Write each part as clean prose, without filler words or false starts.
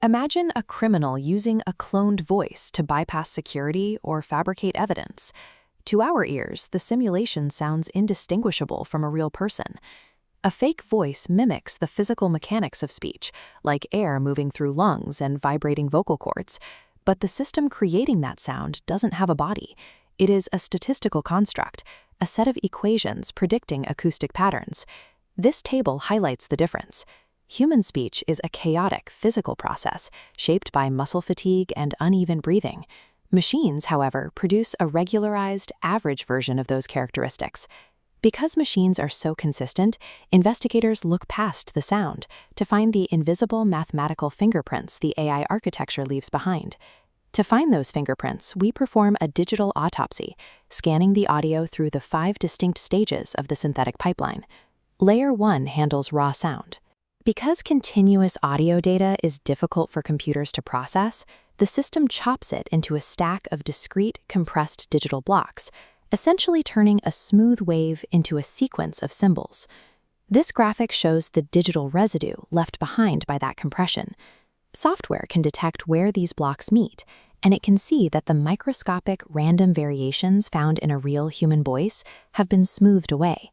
Imagine a criminal using a cloned voice to bypass security or fabricate evidence. To our ears, the simulation sounds indistinguishable from a real person. A fake voice mimics the physical mechanics of speech, like air moving through lungs and vibrating vocal cords. But the system creating that sound doesn't have a body. It is a statistical construct, a set of equations predicting acoustic patterns. This table highlights the difference. Human speech is a chaotic physical process, shaped by muscle fatigue and uneven breathing. Machines, however, produce a regularized, average version of those characteristics. Because machines are so consistent, investigators look past the sound to find the invisible mathematical fingerprints the AI architecture leaves behind. To find those fingerprints, we perform a digital autopsy, scanning the audio through the 5 distinct stages of the synthetic pipeline. Layer 1 handles raw sound. Because continuous audio data is difficult for computers to process, the system chops it into a stack of discrete, compressed digital blocks, essentially turning a smooth wave into a sequence of symbols. This graphic shows the digital residue left behind by that compression. Software can detect where these blocks meet, and it can see that the microscopic random variations found in a real human voice have been smoothed away.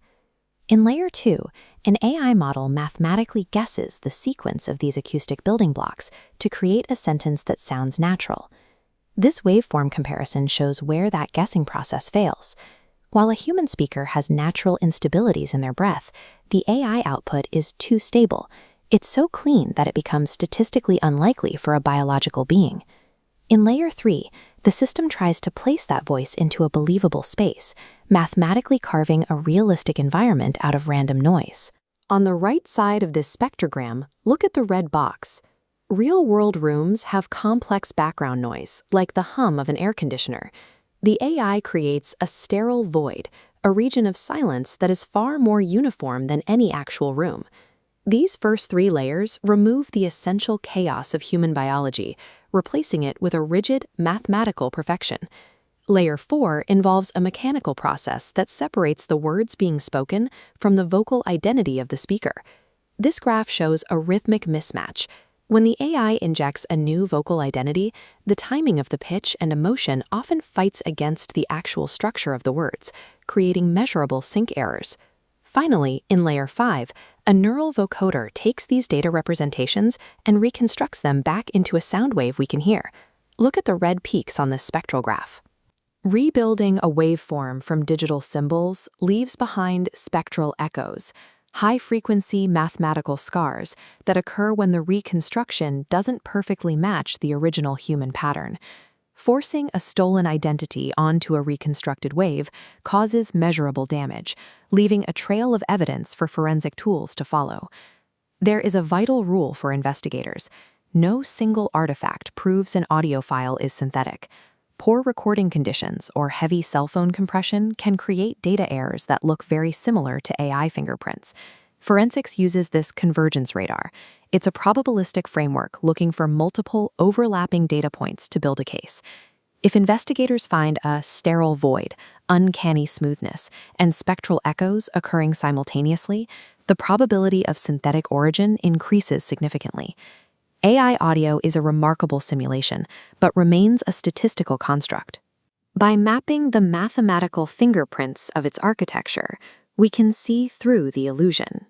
In Layer 2, an AI model mathematically guesses the sequence of these acoustic building blocks to create a sentence that sounds natural. This waveform comparison shows where that guessing process fails. While a human speaker has natural instabilities in their breath, the AI output is too stable. It's so clean that it becomes statistically unlikely for a biological being. In Layer 3, the system tries to place that voice into a believable space, mathematically carving a realistic environment out of random noise. On the right side of this spectrogram, look at the red box. Real-world rooms have complex background noise, like the hum of an air conditioner. The AI creates a sterile void, a region of silence that is far more uniform than any actual room. These first 3 layers remove the essential chaos of human biology, replacing it with a rigid, mathematical perfection. Layer 4 involves a mechanical process that separates the words being spoken from the vocal identity of the speaker. This graph shows a rhythmic mismatch. When the AI injects a new vocal identity, the timing of the pitch and emotion often fights against the actual structure of the words, creating measurable sync errors. Finally, in Layer 5, a neural vocoder takes these data representations and reconstructs them back into a sound wave we can hear. Look at the red peaks on this spectral graph. Rebuilding a waveform from digital symbols leaves behind spectral echoes, high-frequency mathematical scars that occur when the reconstruction doesn't perfectly match the original human pattern. Forcing a stolen identity onto a reconstructed wave causes measurable damage, leaving a trail of evidence for forensic tools to follow. There is a vital rule for investigators. No single artifact proves an audio file is synthetic. Poor recording conditions or heavy cell phone compression can create data errors that look very similar to AI fingerprints. Forensics uses this convergence radar. It's a probabilistic framework looking for multiple overlapping data points to build a case. If investigators find a sterile void, uncanny smoothness, and spectral echoes occurring simultaneously, the probability of synthetic origin increases significantly. AI audio is a remarkable simulation, but remains a statistical construct. By mapping the mathematical fingerprints of its architecture, we can see through the illusion.